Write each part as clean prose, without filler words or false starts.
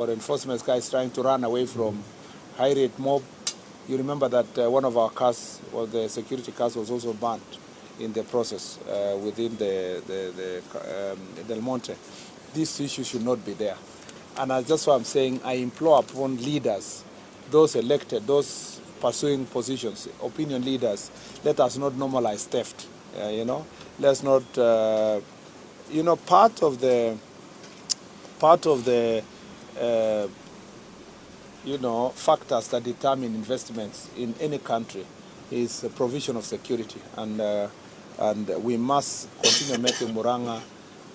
Or enforcement guys trying to run away from high rate mob. You remember that one of our cars, or the security cars, was also burnt in the process within the Del Monte. This issue should not be there. And that's why I'm saying I implore upon leaders, those elected, those pursuing positions, opinion leaders, let us not normalize theft. Let's not, part of the factors that determine investments in any country is the provision of security, and we must continue making Murang'A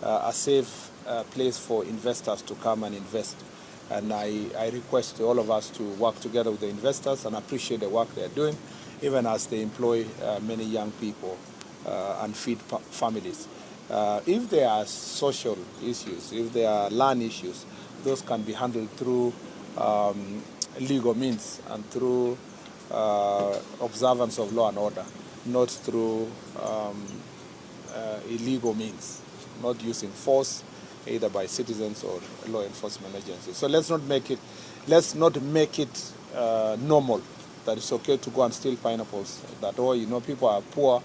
a safe place for investors to come and invest. And I request all of us to work together with the investors and appreciate the work they're doing, even as they employ many young people and feed families. If there are social issues, if there are land issues, those can be handled through legal means and through observance of law and order, not through illegal means, not using force either by citizens or law enforcement agencies. So let's not make it normal that it's okay to go and steal pineapples. That people are poor,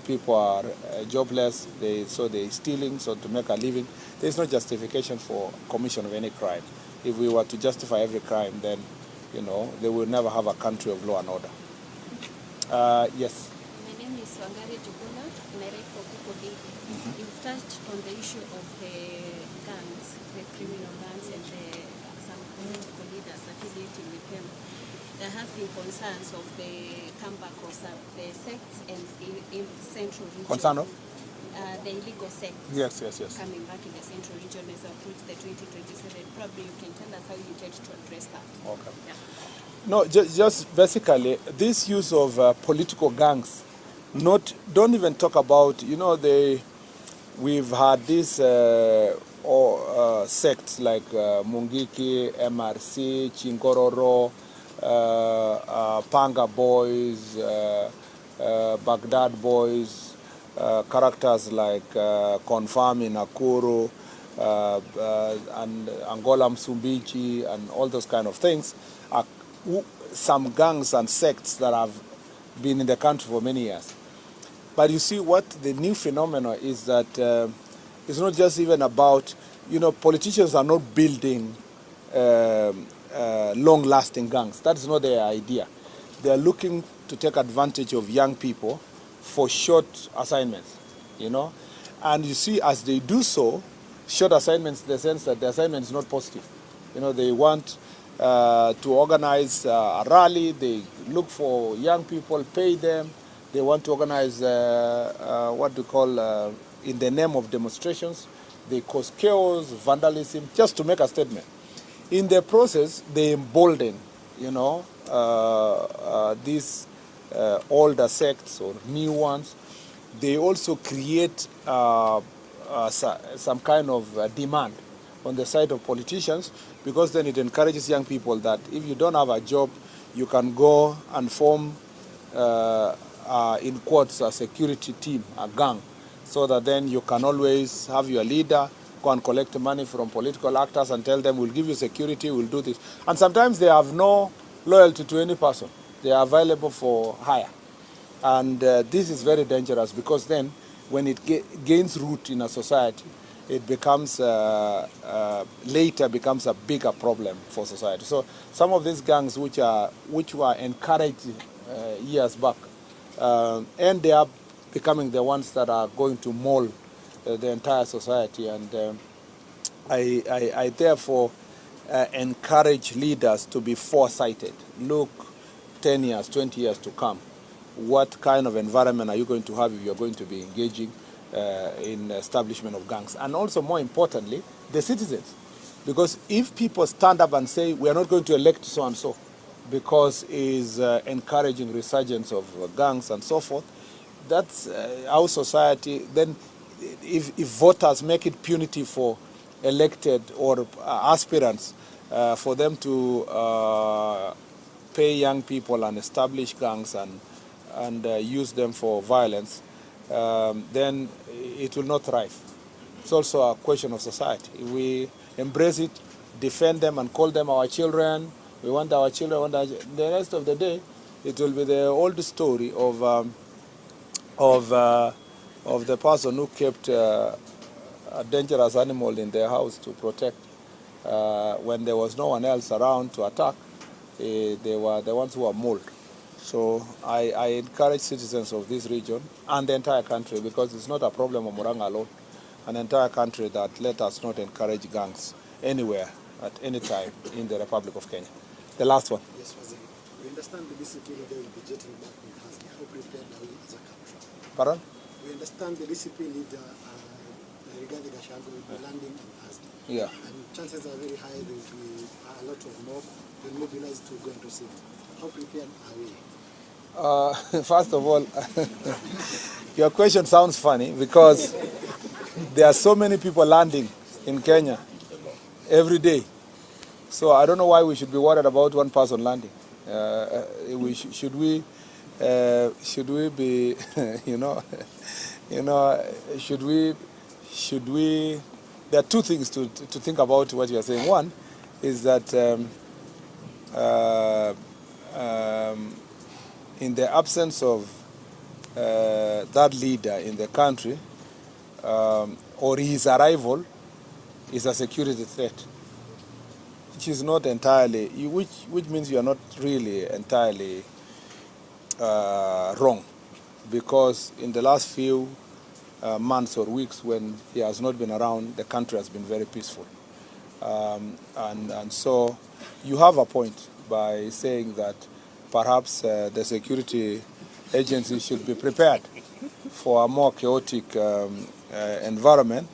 people are jobless, so they're stealing so to make a living. There's no justification for commission of any crime. If we were to justify every crime, then they will never have a country of law and order. Yes. My name is Wangari Juguna, and I write for People Daily. You've touched on the issue of the gangs, the criminal gangs, and some political leaders affiliating with them. There have been concerns of the comeback of the sects and in central region. Concern of? The illegal sects. Yes. Coming back in the central region as we approach the 2027. Probably you can tell us how you intend to address that. Okay. Yeah. No, just basically this use of political gangs. Don't even talk about. We've had these sects like Mungiki, MRC, Chingororo, Panga Boys, Baghdad Boys, characters like Confirm in Nakuru, and Angola Msumbiji, and all those kind of things are some gangs and sects that have been in the country for many years. But you see, what the new phenomenon is that it's not just even about, politicians are not building long-lasting gangs. That is not their idea. They are looking to take advantage of young people for short assignments, And you see, as they do so, short assignments in the sense that the assignment is not positive. They want to organize a rally. They look for young people, pay them. They want to organize what we call, in the name of demonstrations. They cause chaos, vandalism, just to make a statement. In the process, they embolden, these older sects or new ones. They also create some kind of demand on the side of politicians, because then it encourages young people that if you don't have a job, you can go and form, in quotes, a security team, a gang, so that then you can always have your leader go and collect money from political actors and tell them, we'll give you security, we'll do this. And sometimes they have no loyalty to any person. They are available for hire. And this is very dangerous, because then when it gains root in a society, it becomes, later becomes a bigger problem for society. So some of these gangs which were encouraged years back, and they are becoming the ones that are going to mold the entire society. And I therefore encourage leaders to be foresighted. Look 10 years, 20 years to come. What kind of environment are you going to have if you're going to be engaging in establishment of gangs? And also, more importantly, the citizens. Because if people stand up and say, we are not going to elect so-and-so because is encouraging resurgence of gangs and so forth, that's our society. Then if voters make it punitive for elected or aspirants for them to pay young people and establish gangs and use them for violence, then it will not thrive. It's also a question of society. If we embrace it, defend them and call them our children. We want our children. The rest of the day, it will be the old story of the person who kept a dangerous animal in their house to protect. When there was no one else around to attack, they were the ones who were mauled. So I encourage citizens of this region and the entire country, because it's not a problem of Murang'A alone, an entire country, that let us not encourage gangs anywhere at any time in the Republic of Kenya. The last one. Yes, Waziri. We understand the DCP leader will be jetting back with us. How prepared are we as a country? Pardon? We understand the DCP leader, regarding Gachagua, will be landing on Thursday. Yeah. And chances are very high there will be a lot of mob will mobilize to go into city. How prepared are we? First of all, your question sounds funny because there are so many people landing in Kenya every day. So I don't know why we should be worried about one person landing. Should we be, should we? There are two things to think about what you are saying. One is that in the absence of that leader in the country, or his arrival is a security threat, which is not entirely, which means you are not really entirely wrong, because in the last few months or weeks when he has not been around, the country has been very peaceful. And so you have a point by saying that perhaps the security agencies should be prepared for a more chaotic environment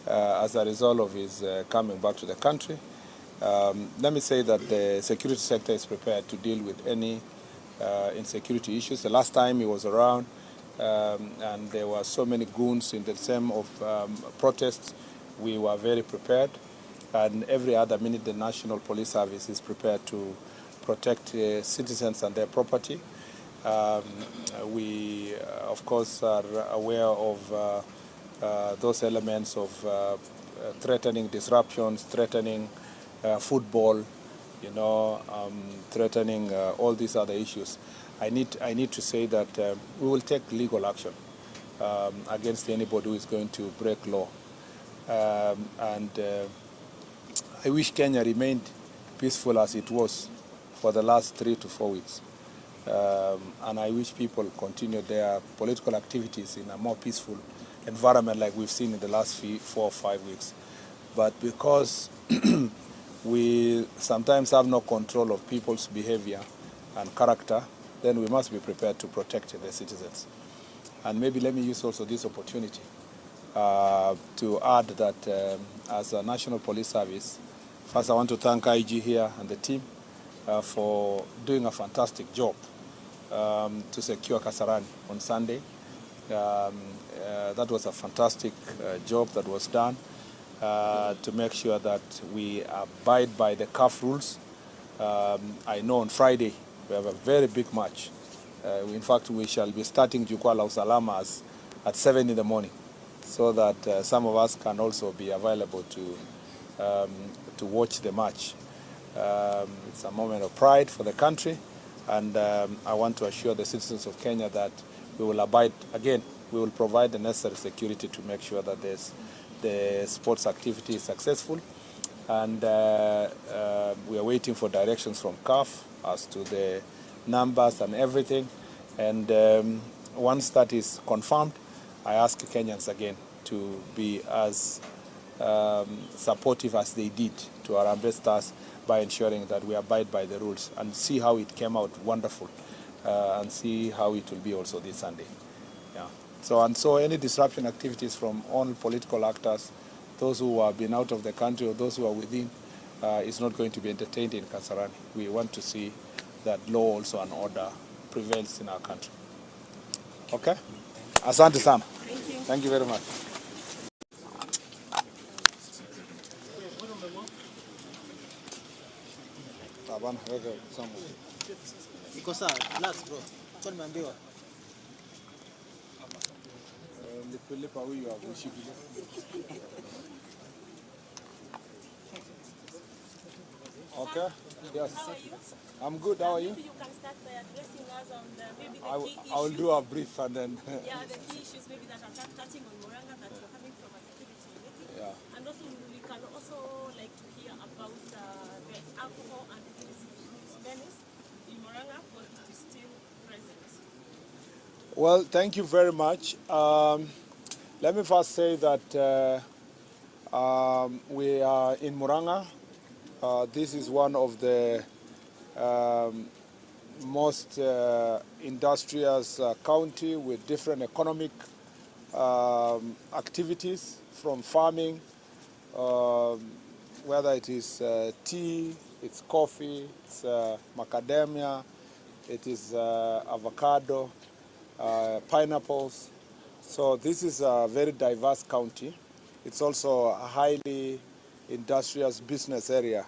as a result of his coming back to the country. Let me say that the security sector is prepared to deal with any insecurity issues. The last time he was around, and there were so many goons in the same of protests, we were very prepared. And every other minute, the National Police Service is prepared to protect citizens and their property. We, of course, are aware of those elements of threatening disruptions, threatening football, threatening all these other issues. I need to say that we will take legal action against anybody who is going to break law. I wish Kenya remained peaceful as it was for the last 3 to 4 weeks. And I wish people continued their political activities in a more peaceful environment like we've seen in the last 4 or 5 weeks. But because we sometimes have no control of people's behavior and character, then we must be prepared to protect the citizens. And maybe let me use also this opportunity to add that as a National Police Service, first I want to thank IG here and the team for doing a fantastic job to secure Kasarani on Sunday. That was a fantastic job that was done to make sure that we abide by the CAF rules. I know on Friday we have a very big match. In fact, we shall be starting Jukwaa la Usalama at 7 in the morning, so that some of us can also be available to watch the match. It's a moment of pride for the country, and I want to assure the citizens of Kenya that we will abide, again, we will provide the necessary security to make sure that the sports activity is successful. And we are waiting for directions from CAF as to the numbers and everything. And once that is confirmed, I ask Kenyans again to be as supportive as they did to our ambassadors by ensuring that we abide by the rules, and see how it came out wonderful, and see how it will be also this Sunday. Yeah. So any disruption activities from all political actors, those who have been out of the country or those who are within, is not going to be entertained in Kasarani. We want to see that law also and order prevails in our country. Okay? Asante sana. Thank you. Thank you very much. Iko sawa, relax bro. Kwa nimeambiwa. Nilipa huyu hakushiki. Okay. Yes. How are you? I'm good. How are you? Maybe you can start by addressing us on maybe the I key issues. will do a brief and then. Yeah, the key issues maybe that are touching on Murang'A that you're coming from a security meeting. Yeah. And also we can also like to hear about the alcohol and illicit menace in Murang'A because it is still present. Well, thank you very much. Let me first say that we are in Murang'A. This is one of the most industrious county with different economic activities, from farming, whether it is tea, it's coffee, it's macadamia, it is avocado, pineapples. So this is a very diverse county. It's also a highly industrious business area.